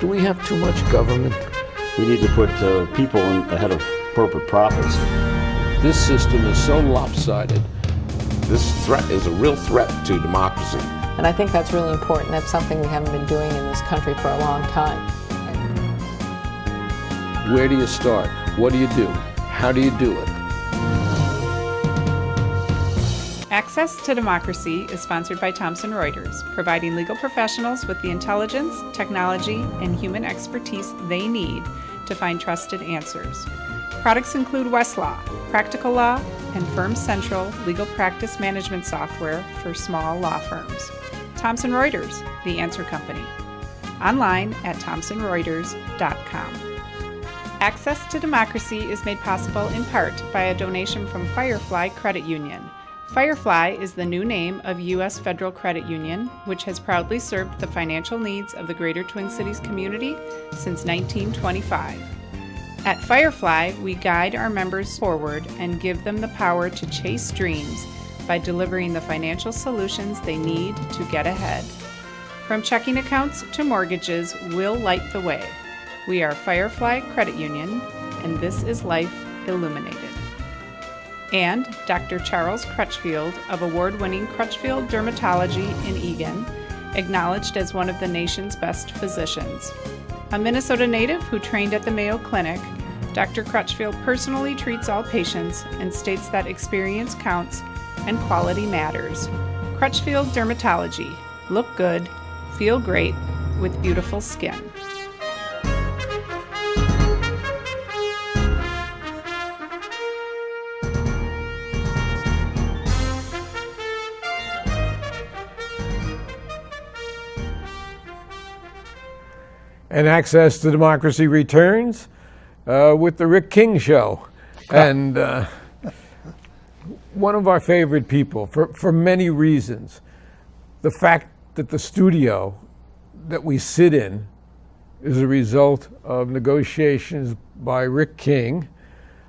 Do we have too much government? We need to put people ahead of corporate profits. This system is so lopsided. This threat is a real threat to democracy. And I think that's really important. That's something we haven't been doing in this country for a long time. Where do you start? What do you do? How do you do it? Access to Democracy is sponsored by Thomson Reuters, providing legal professionals with the intelligence, technology, and human expertise they need to find trusted answers. Products include Westlaw, Practical Law, and Firm Central legal practice management software for small law firms. Thomson Reuters, the answer company. Online at thomsonreuters.com. Access to Democracy is made possible in part by a donation from Firefly Credit Union. Firefly is the new name of U.S. Federal Credit Union, which has proudly served the financial needs of the Greater Twin Cities community since 1925. At Firefly, we guide our members forward and give them the power to chase dreams by delivering the financial solutions they need to get ahead. From checking accounts to mortgages, we'll light the way. We are Firefly Credit Union, and this is Life Illuminated. And Dr. Charles Crutchfield of award-winning Crutchfield Dermatology in Eagan, acknowledged as one of the nation's best physicians. A Minnesota native who trained at the Mayo Clinic, Dr. Crutchfield personally treats all patients and states that experience counts and quality matters. Crutchfield Dermatology. Look good, feel great, with beautiful skin. And Access to Democracy returns with the Rick King Show. And one of our favorite people for many reasons. The fact that the studio that we sit in is a result of negotiations by Rick King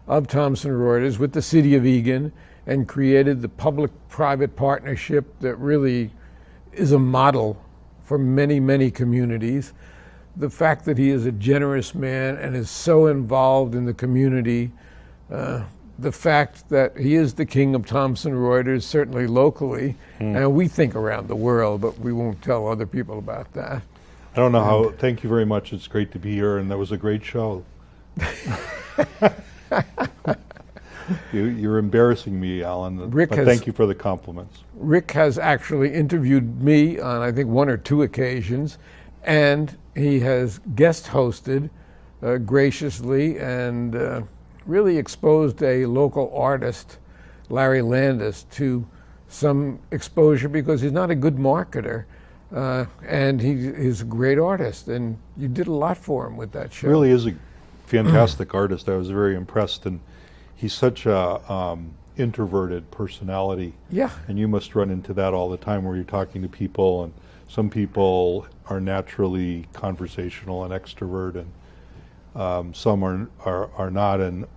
of Thomson Reuters with the city of Eagan and created the public-private partnership that really is a model for many, many communities. The fact that he is a generous man and is so involved in the community, the fact that he is the king of Thomson Reuters, certainly locally, and we think around the world, but we won't tell other people about that. I don't know how, thank you very much. It's great to be here, and that was a great show. You're embarrassing me, Alan, but thank you for the compliments. Rick has actually interviewed me on, I think, 1 or 2 occasions, and he has guest hosted graciously and really exposed a local artist, Larry Landis, to some exposure because he's not a good marketer and he's a great artist, and you did a lot for him with that show. Really is a fantastic artist. I was very impressed, and he's such a introverted personality. Yeah. And you must run into that all the time where you're talking to people, and some people are naturally conversational and extrovert, and some are not. And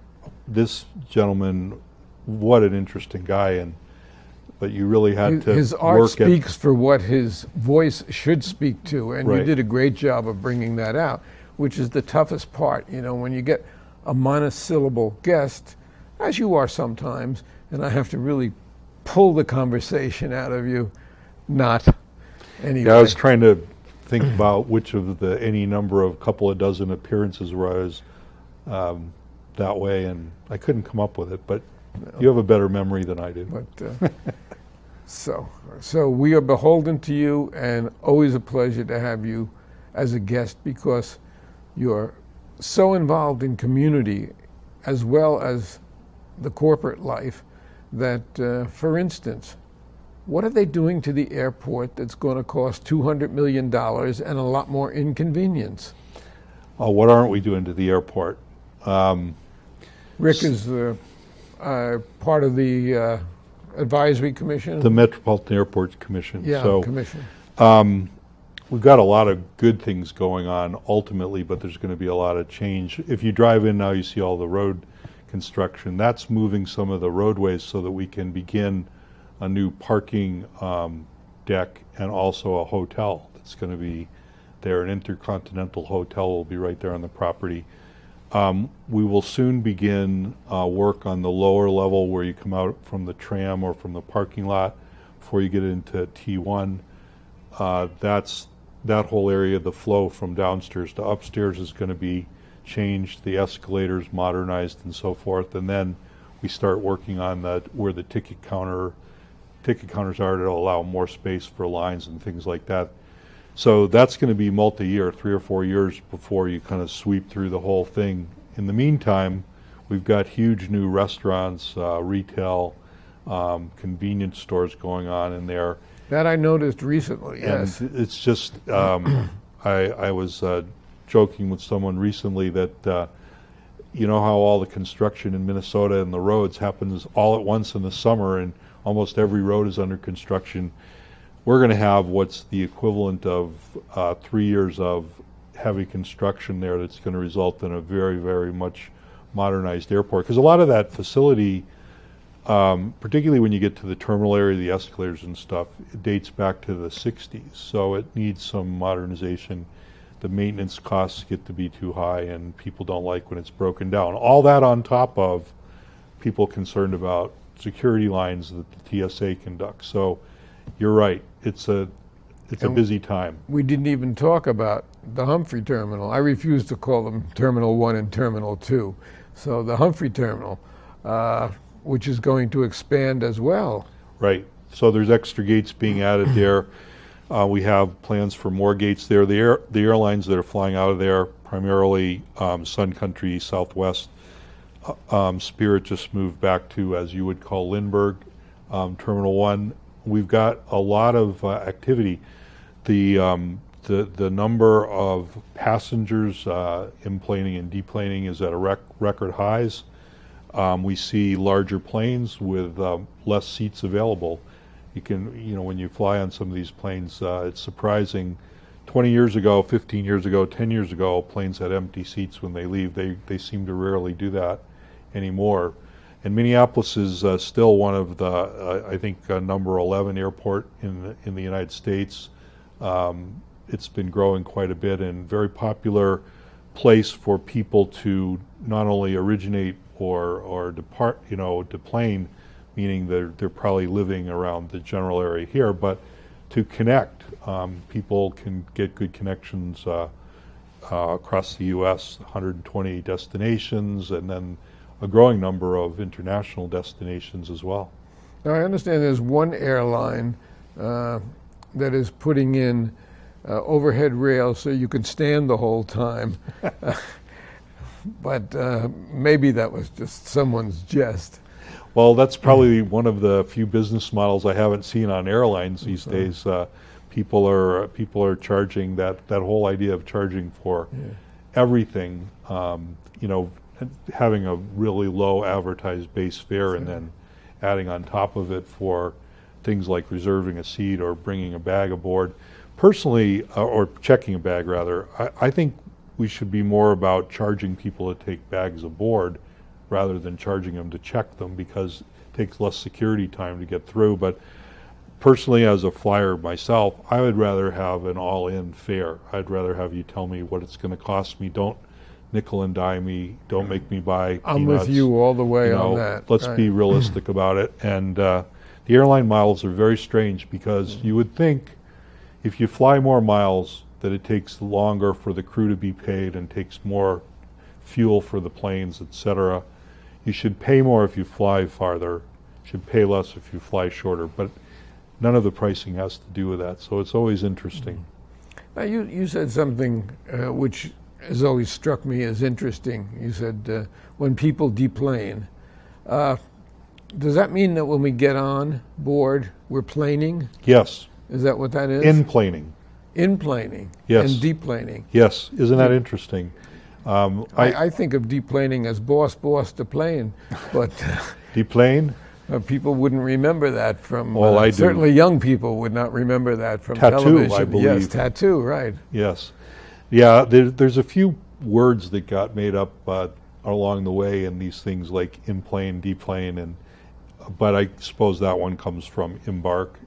this gentleman, what an interesting guy! But you really had to his art speaks for what his voice should speak to, and right. You did a great job of bringing that out, which is the toughest part. You know, when you get a monosyllable guest, as you are sometimes, and I have to really pull the conversation out of you, not anyway. Yeah, I was trying to think about which of the any number of couple of dozen appearances where I was that way, and I couldn't come up with it, but you have a better memory than I do. But so we are beholden to you, and always a pleasure to have you as a guest because you're so involved in community as well as the corporate life that, for instance, what are they doing to the airport that's going to cost $200 million and a lot more inconvenience? Oh, what aren't we doing to the airport? Rick is part of the advisory commission? The Metropolitan Airports Commission. Yeah, so, commission. We've got a lot of good things going on ultimately, but there's going to be a lot of change. If you drive in now, you see all the road construction. That's moving some of the roadways so that we can begin a new parking deck and also a hotel that's going to be there. An Intercontinental Hotel will be right there on the property. We will soon begin work on the lower level where you come out from the tram or from the parking lot before you get into T1. That whole area, the flow from downstairs to upstairs is going to be changed, the escalators modernized and so forth, and then we start working on where the ticket counters are to allow more space for lines and things like that. So that's going to be multi-year, 3 or 4 years before you kind of sweep through the whole thing. In the meantime, we've got huge new restaurants, retail, convenience stores going on in there. That I noticed recently, yes. And it's just, I was joking with someone recently that, you know how all the construction in Minnesota and the roads happens all at once in the summer and almost every road is under construction. We're going to have what's the equivalent of 3 years of heavy construction there that's going to result in a very, very much modernized airport. Because a lot of that facility, particularly when you get to the terminal area, the escalators and stuff, it dates back to the 60s. So it needs some modernization. The maintenance costs get to be too high and people don't like when it's broken down. All that on top of people concerned about security lines that the TSA conducts. So you're right, it's a busy time. We didn't even talk about the Humphrey Terminal. I refuse to call them Terminal 1 and Terminal 2. So the Humphrey Terminal, which is going to expand as well. Right, so there's extra gates being added there. We have plans for more gates there. The airlines that are flying out of there, primarily Sun Country, Southwest, Spirit just moved back to, as you would call, Lindbergh, Terminal 1. We've got a lot of activity. The number of passengers enplaning and deplaning is at a record highs. We see larger planes with less seats available. You can, you know, when you fly on some of these planes, it's surprising. 20 years ago, 15 years ago, 10 years ago, planes had empty seats when they leave. They seem to rarely do that anymore. And Minneapolis is still one of the, I think, number 11 airport in the United States. It's been growing quite a bit and very popular place for people to not only originate or depart, you know, deplane, meaning they're probably living around the general area here, but to connect. People can get good connections across the U.S., 120 destinations, and then a growing number of international destinations as well. Now I understand there's one airline that is putting in overhead rails so you can stand the whole time. But maybe that was just someone's jest. Well, that's probably one of the few business models I haven't seen on airlines these days. People are charging that whole idea of charging for everything. You know, having a really low advertised base fare and then adding on top of it for things like reserving a seat or bringing a bag aboard. Personally, or checking a bag rather, I think we should be more about charging people to take bags aboard rather than charging them to check them, because it takes less security time to get through. But personally, as a flyer myself, I would rather have an all-in fare. I'd rather have you tell me what it's going to cost me. Don't nickel and dime me. Don't make me buy I'm peanuts. with you all the way You know, on that. Let's be realistic about it. And the airline models are very strange, because you would think if you fly more miles that it takes longer for the crew to be paid and takes more fuel for the planes, etc. You should pay more if you fly farther, should pay less if you fly shorter, but none of the pricing has to do with that, so it's always interesting. Now you said something which has always struck me as interesting. You said when people deplane. Does that mean that when we get on board, we're planing? Yes. Is that what that is? Inplaning. Inplaning. Yes. And deplaning. Yes. Isn't that interesting? I think of deplaning as boss deplane, but Deplane? People wouldn't remember that from. Well, I do. Certainly, young people would not remember that from Tattoo, television. I believe. Yes, tattoo, right? Yes. Yeah. There's a few words that got made up along the way in these things like inplane, deplane, but I suppose that one comes from embark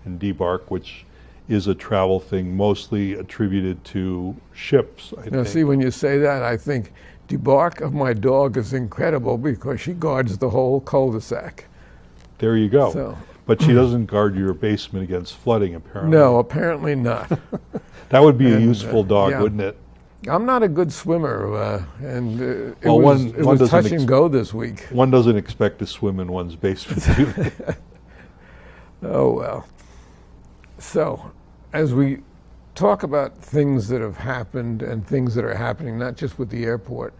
and debark, which is a travel thing, mostly attributed to ships, I Now, think. see, when you say that, I think the bark of my dog is incredible because she guards the whole cul-de-sac. There you go. So, But she doesn't guard your basement against flooding, apparently. no, apparently not. That would be a And, useful dog, yeah. wouldn't it? I'm not a good swimmer, and it Well, was, one it was doesn't touch and go this week. One doesn't expect to swim in one's basement, do they? Oh, well. So, as we talk about things that have happened and things that are happening, not just with the airport,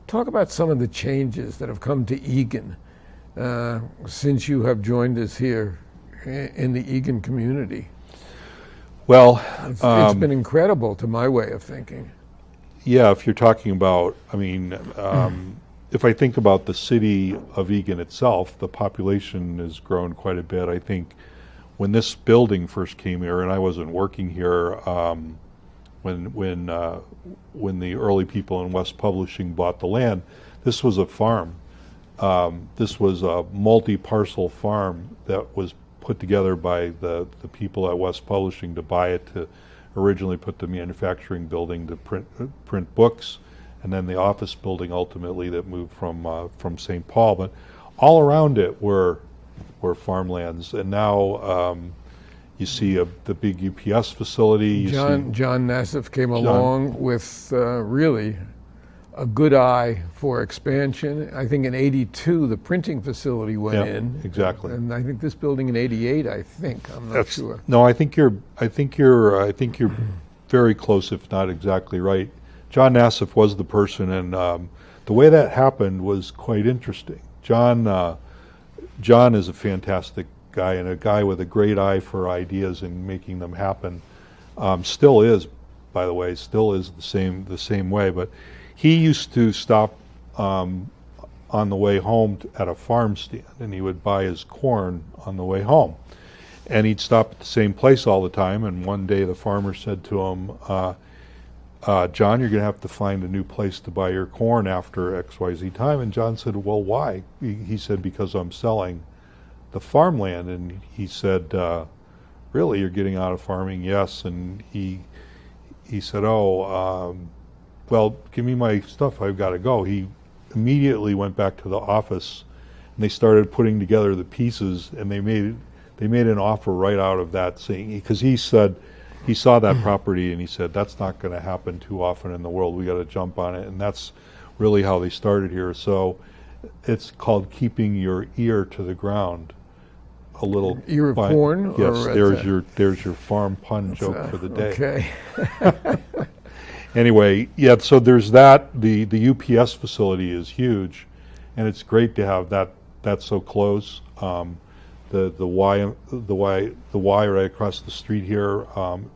talk about some of the changes that have come to Egan since you have joined us here in the Egan community. Well, It's been incredible to my way of thinking. yeah, if you're talking about, I mean, if I think about the city of Egan itself, the population has grown quite a bit. I think when this building first came here, and I wasn't working here, when the early people in West Publishing bought the land, this was a farm. This was a multi-parcel farm that was put together by the people at West Publishing to buy it, to originally put the manufacturing building to print books, and then the office building ultimately that moved from St. Paul. But all around it were farmlands, and now you see the big UPS facility. You John Nassif came along with really a good eye for expansion. I think in '82 the printing facility went in. Exactly. And I think this building in '88. I'm not sure. No, I think you're very close, if not exactly right. John Nassif was the person, and the way that happened was quite interesting. John is a fantastic guy, and a guy with a great eye for ideas and making them happen. Still is, by the way, the same way. But he used to stop on the way home at a farm stand, and he would buy his corn on the way home. And he'd stop at the same place all the time, and one day the farmer said to him, John, you're going to have to find a new place to buy your corn after XYZ time. And John said, well, why? He said, because I'm selling the farmland. And he said, really, you're getting out of farming? Yes. And he said, well, give me my stuff, I've got to go. He immediately went back to the office, and they started putting together the pieces, and they made an offer right out of that, saying, because he said he saw that property and he said, that's not going to happen too often in the world, we got to jump on it. And that's really how they started here. So it's called keeping your ear to the ground. A little ear of corn? Yes, Or there's your farm pun joke for the day. Okay. Anyway, yeah, so there's that. The UPS facility is huge, and it's great to have that so close. The Y right across the street here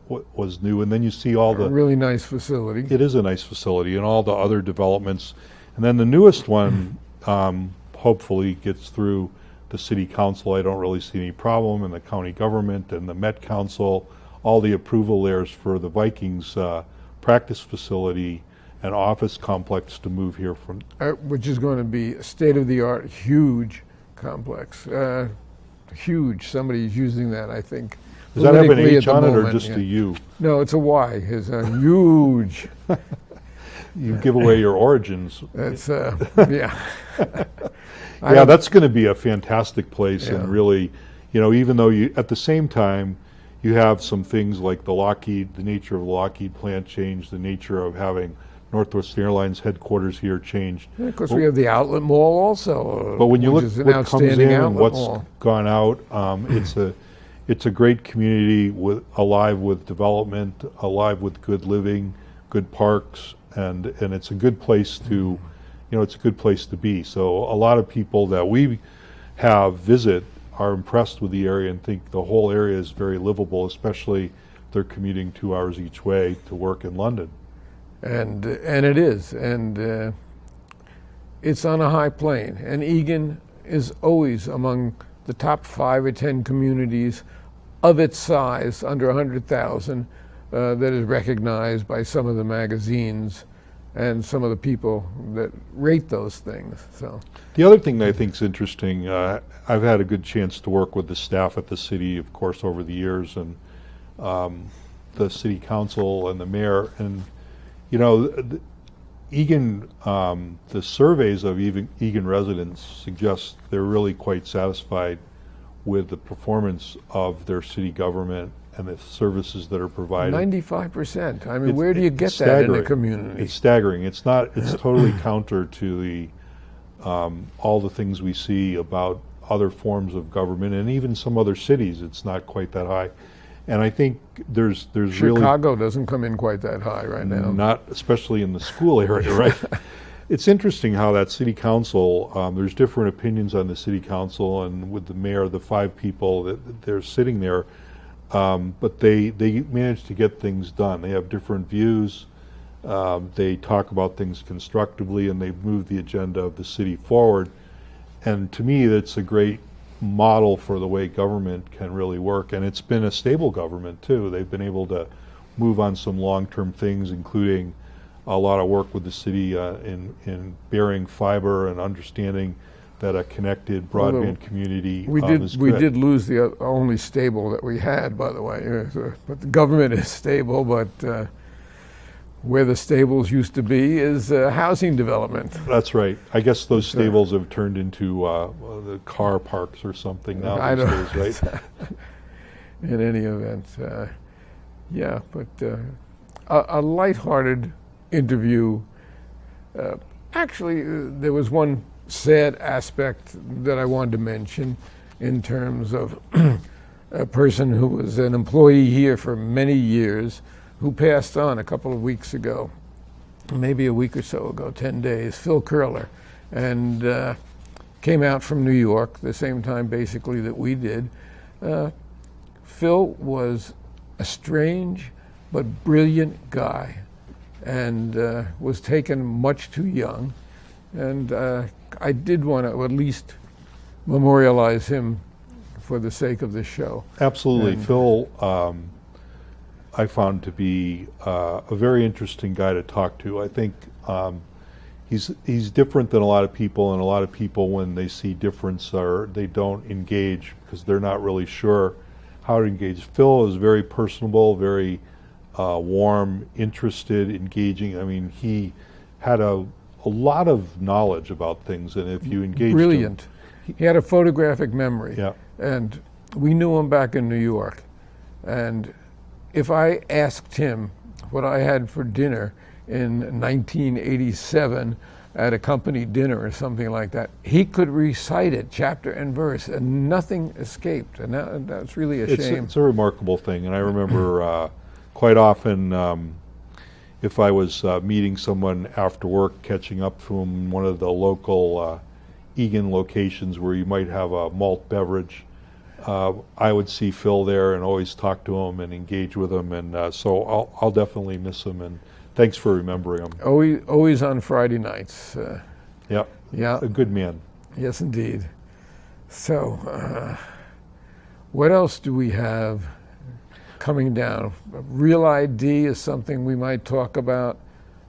was new, and then you see all the A really nice facility. It is a nice facility, and all the other developments, and then the newest one hopefully gets through the city council. I don't really see any problem, and the county government and the Met Council, all the approval layers for the Vikings practice facility and office complex to move here from. Which is going to be a state-of-the-art, huge complex. Huge. Somebody's using that, I think. Does that have an politically H at the on it or moment, just yeah. a U? No, it's a Y. It's a huge. You give away your origins. It's yeah. Yeah, that's going to be a fantastic place, Yeah. and really, even though at the same time, you have some things like the nature of the Lockheed plant changed, the nature of having Northwest Airlines headquarters here changed. And of course, we have the outlet mall also. But when you which look is an what comes in outstanding and outlet what's mall. gone out, it's a great community alive with development, alive with good living, good parks, and it's a good place to, it's a good place to be. So a lot of people that we have visit are impressed with the area and think the whole area is very livable, especially if they're commuting 2 hours each way to work in London. And it is, and it's on a high plane. And Egan is always among the top 5 or 10 communities of its size, under 100,000, that is recognized by some of the magazines and some of the people that rate those things. So the other thing that I think is interesting, I've had a good chance to work with the staff at the city, of course, over the years, and the city council and the mayor. And, you know, Eagan, the surveys of Eagan residents suggest they're really quite satisfied with the performance of their city government and the services that are provided. 95%. I mean, It's- where do you it's get that in a staggering. community? It's staggering. It's totally counter to the all the things we see about other forms of government, and even some other cities. It's not quite that high, and I think there's really Chicago doesn't come in quite that high right now. not, especially in the school area, right? It's interesting how that city council, there's different opinions on the city council, and with the mayor, the 5 people that they're sitting there, but they manage to get things done. They have different views. They talk about things constructively, and they move the agenda of the city forward. And to me, that's a great model for the way government can really work. And it's been a stable government too. They've been able to move on some long-term things, including a lot of work with the city in bearing fiber and understanding that a connected broadband community is We good. did lose the only stable that we had, by the way. But the government is stable, but where the stables used to be is housing development. That's right. I guess those stables have turned into the car parks or something now I these don't- days, right? In any event, yeah, but a lighthearted interview. Actually, there was one sad aspect that I wanted to mention in terms of a person who was an employee here for many years who passed on a couple of weeks ago, maybe a week or so ago, 10 days, Phil Curler, and came out from New York the same time basically that we did. Phil was a strange but brilliant guy, and was taken much too young. And I did want to at least memorialize him for the sake of this show. Absolutely. And Phil, I found to be a very interesting guy to talk to. I think he's different than a lot of people, and a lot of people, when they see difference, they don't engage because they're not really sure how to engage. Phil is very personable, very warm, interested, engaging. I mean, he had a lot of knowledge about things, and if you engaged brilliant. him, He had a photographic memory. Yeah. And we knew him back in New York. And if I asked him what I had for dinner in 1987 at a company dinner or something like that, he could recite it chapter and verse, and nothing escaped. And that's really a shame. It's a remarkable thing, and I remember quite often if I was meeting someone after work, catching up from one of the local Eagan locations where you might have a malt beverage, I would see Phil there and always talk to him and engage with him, and so I'll definitely miss him, and thanks for remembering him. Always on Friday nights. Yep. Yeah. A good man. Yes, indeed. So, what else do we have coming down? Real ID is something we might talk about.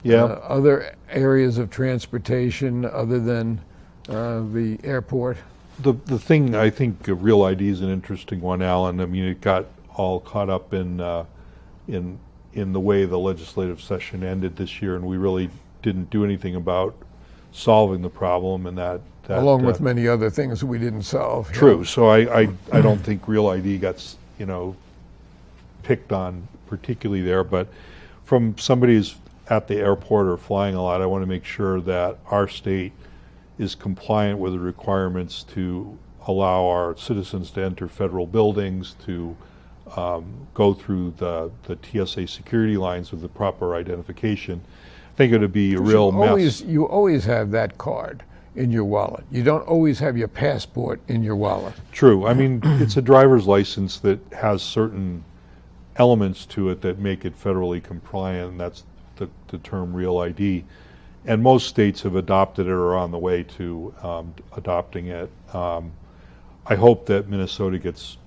Yeah. Other areas of transportation other than the airport. The thing, I think Real ID is an interesting one, Alan. I mean, it got all caught up in the way the legislative session ended this year, and we really didn't do anything about solving the problem, and that Along with many other things that we didn't solve. True. So I don't think Real ID got picked on particularly there, but from somebody who's at the airport or flying a lot, I want to make sure that our state is compliant with the requirements to allow our citizens to enter federal buildings, to go through the TSA security lines with the proper identification. I think it would be a real mess. You always have that card in your wallet. You don't always have your passport in your wallet. True. I mean, it's a driver's license that has certain elements to it that make it federally compliant, and that's the term Real ID. And most states have adopted it or are on the way to adopting it. I hope that Minnesota gets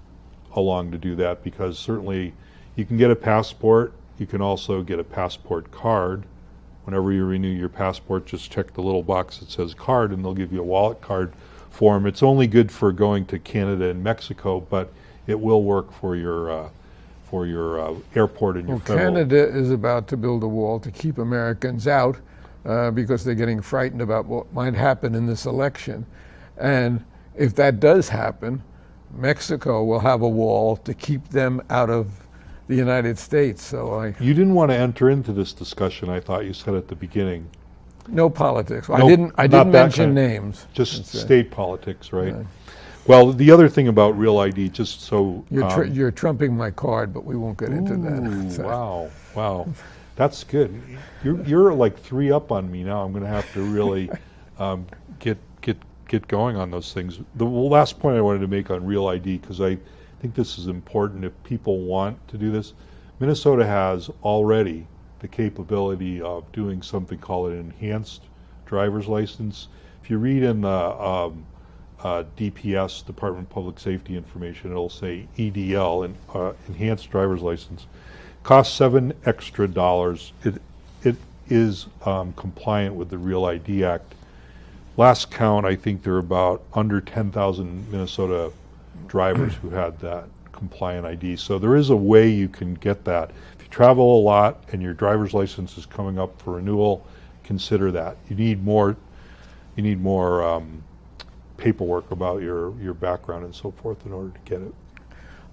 along to do that, because certainly you can get a passport. You can also get a passport card. Whenever you renew your passport, just check the little box that says card, and they'll give you a wallet card form. It's only good for going to Canada and Mexico, but it will work for your airport and your Well, federal. Canada is about to build a wall to keep Americans out because they're getting frightened about what might happen in this election. And if that does happen, Mexico will have a wall to keep them out of the United States. So You didn't want to enter into this discussion, I thought you said at the beginning. no politics. I Nope, didn't not that mention kind. names. Just That's it. state politics, right? Well, the other thing about Real ID, just so You're trumping my card, but we won't get into that. ooh, So- wow, that's good. You're like 3 up on me now. I'm going to have to really get going on those things. The last point I wanted to make on Real ID, because I think this is important if people want to do this. Minnesota has already the capability of doing something called an enhanced driver's license. If you read in the DPS, Department of Public Safety information, it'll say EDL, enhanced driver's license. Costs $7 extra. It is compliant with the Real ID Act. Last count, I think there are about under 10,000 Minnesota drivers who had that compliant ID. So there is a way you can get that. If you travel a lot and your driver's license is coming up for renewal, consider that. You need more paperwork about your background and so forth in order to get it.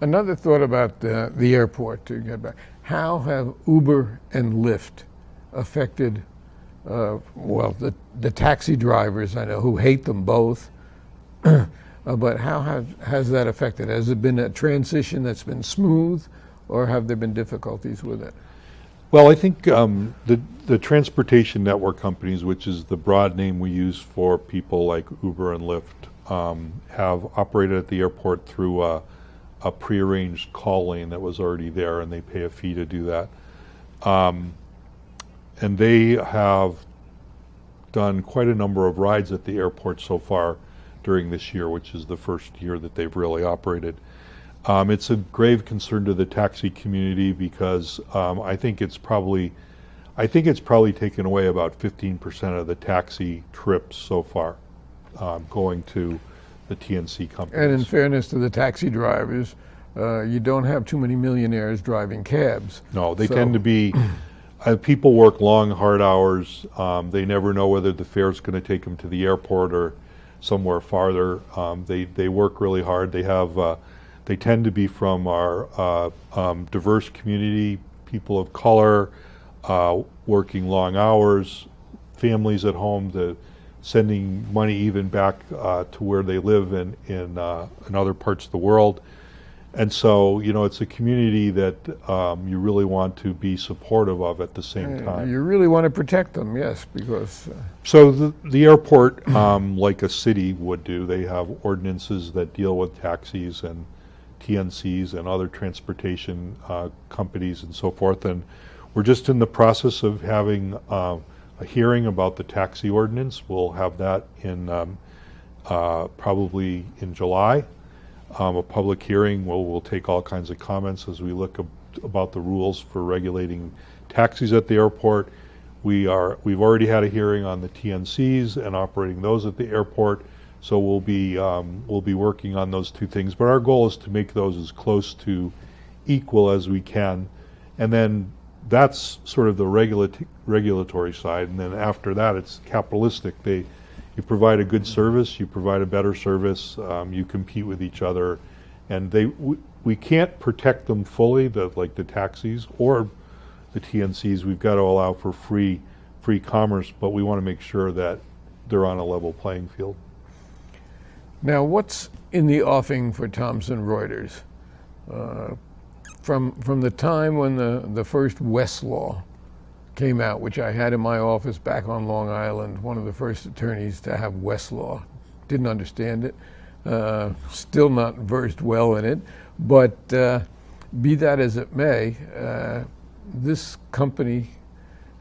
Another thought about the airport, to get back. How have Uber and Lyft affected, the taxi drivers, I know, who hate them both, but how has that affected? Has it been a transition that's been smooth, or have there been difficulties with it? Well, I think the transportation network companies, which is the broad name we use for people like Uber and Lyft, have operated at the airport through a prearranged call lane that was already there, and they pay a fee to do that. And they have done quite a number of rides at the airport so far during this year, which is the first year that they've really operated. It's a grave concern to the taxi community because I think it's probably taken away about 15% of the taxi trips so far going to the TNC companies. And in fairness to the taxi drivers, you don't have too many millionaires driving cabs. No, they tend to be, people work long, hard hours. They never know whether the fare is going to take them to the airport or somewhere farther. They work really hard. They tend to be from our diverse community, people of color, working long hours, families at home, sending money even back to where they live in other parts of the world. And so, it's a community that you really want to be supportive of at the same time. You really want to protect them, yes, because... So the airport, like a city would do, they have ordinances that deal with taxis and TNCs and other transportation companies and so forth. And we're just in the process of having a hearing about the taxi ordinance. We'll have that in probably in July. A public hearing where we'll take all kinds of comments as we look about the rules for regulating taxis at the airport. We've already had a hearing on the TNCs and operating those at the airport. So we'll be working on those two things. But our goal is to make those as close to equal as we can, and then that's sort of the regulatory side. And then after that, it's capitalistic. You provide a good service, you provide a better service, you compete with each other, and we can't protect them fully, like the taxis or the TNCs. We've got to allow for free commerce, but we want to make sure that they're on a level playing field. Now, what's in the offing for Thomson Reuters? From the time when the first Westlaw came out, which I had in my office back on Long Island, one of the first attorneys to have Westlaw. Didn't understand it, still not versed well in it, but be that as it may, this company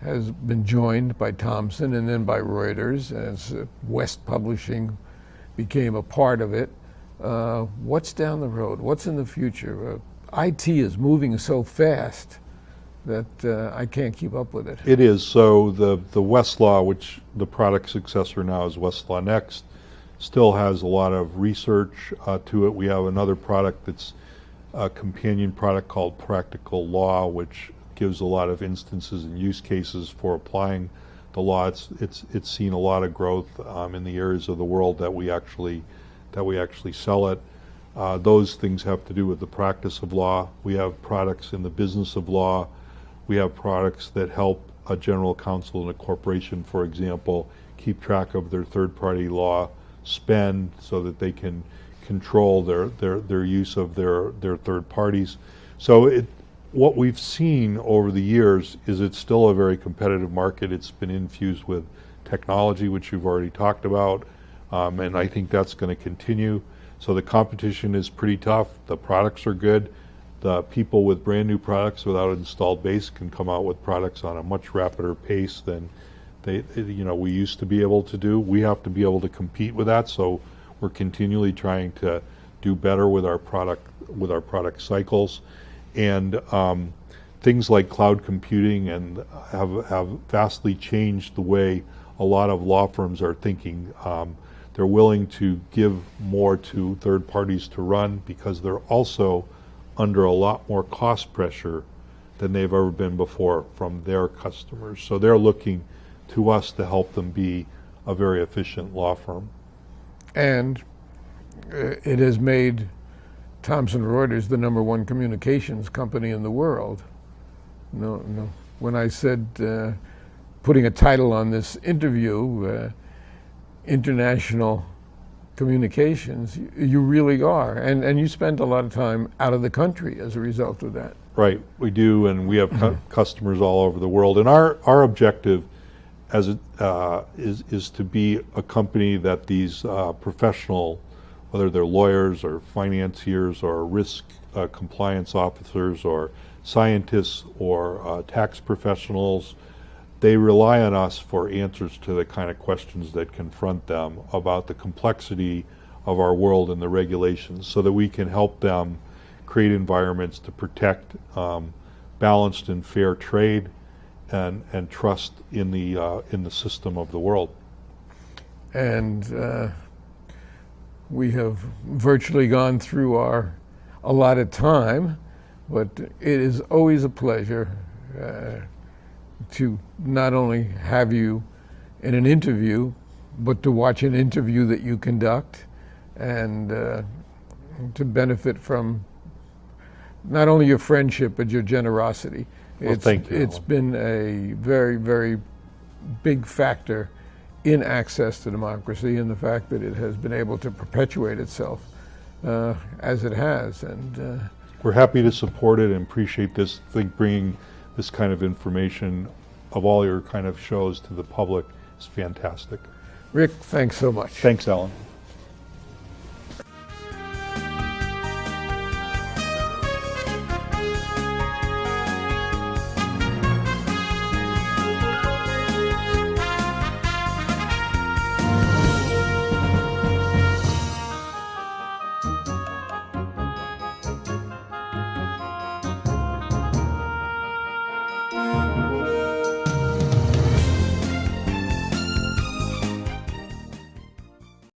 has been joined by Thomson and then by Reuters, as West Publishing became a part of it. What's down the road? What's in the future? IT is moving so fast that I can't keep up with it. It is. So the Westlaw, which the product successor now is Westlaw Next, still has a lot of research to it. We have another product that's a companion product called Practical Law, which gives a lot of instances and use cases for applying the law. It's seen a lot of growth in the areas of the world that we actually sell it. Those things have to do with the practice of law. We have products in the business of law. We have products that help a general counsel in a corporation, for example, keep track of their third-party law spend so that they can control their use of their third parties. So what we've seen over the years is it's still a very competitive market. It's been infused with technology, which you've already talked about, and I think that's going to continue. So the competition is pretty tough. The products are good. The people with brand new products without installed base can come out with products on a much rapider pace than we used to be able to do. We have to be able to compete with that, so we're continually trying to do better with our product cycles. And things like cloud computing and have vastly changed the way a lot of law firms are thinking. They're willing to give more to third parties to run because they're also under a lot more cost pressure than they've ever been before from their customers. So they're looking to us to help them be a very efficient law firm. And it has made Thomson Reuters the #1 communications company in the world. No. When I said putting a title on this interview, international communications, you really are. And you spend a lot of time out of the country as a result of that. Right, we do, and we have customers all over the world. And our objective is to be a company that these professional, whether they're lawyers or financiers or risk compliance officers or scientists or tax professionals, they rely on us for answers to the kind of questions that confront them about the complexity of our world and the regulations, so that we can help them create environments to protect balanced and fair trade and trust in the system of the world. And we have virtually gone through our allotted time, but it is always a pleasure to not only have you in an interview, but to watch an interview that you conduct and to benefit from not only your friendship, but your generosity. Well, thank you. It's been a very, very big factor in access to democracy and the fact that it has been able to perpetuate itself as it has. And we're happy to support it and appreciate this. I think bringing this kind of information of all your kind of shows to the public is fantastic. Rick, thanks so much. Thanks, Alan.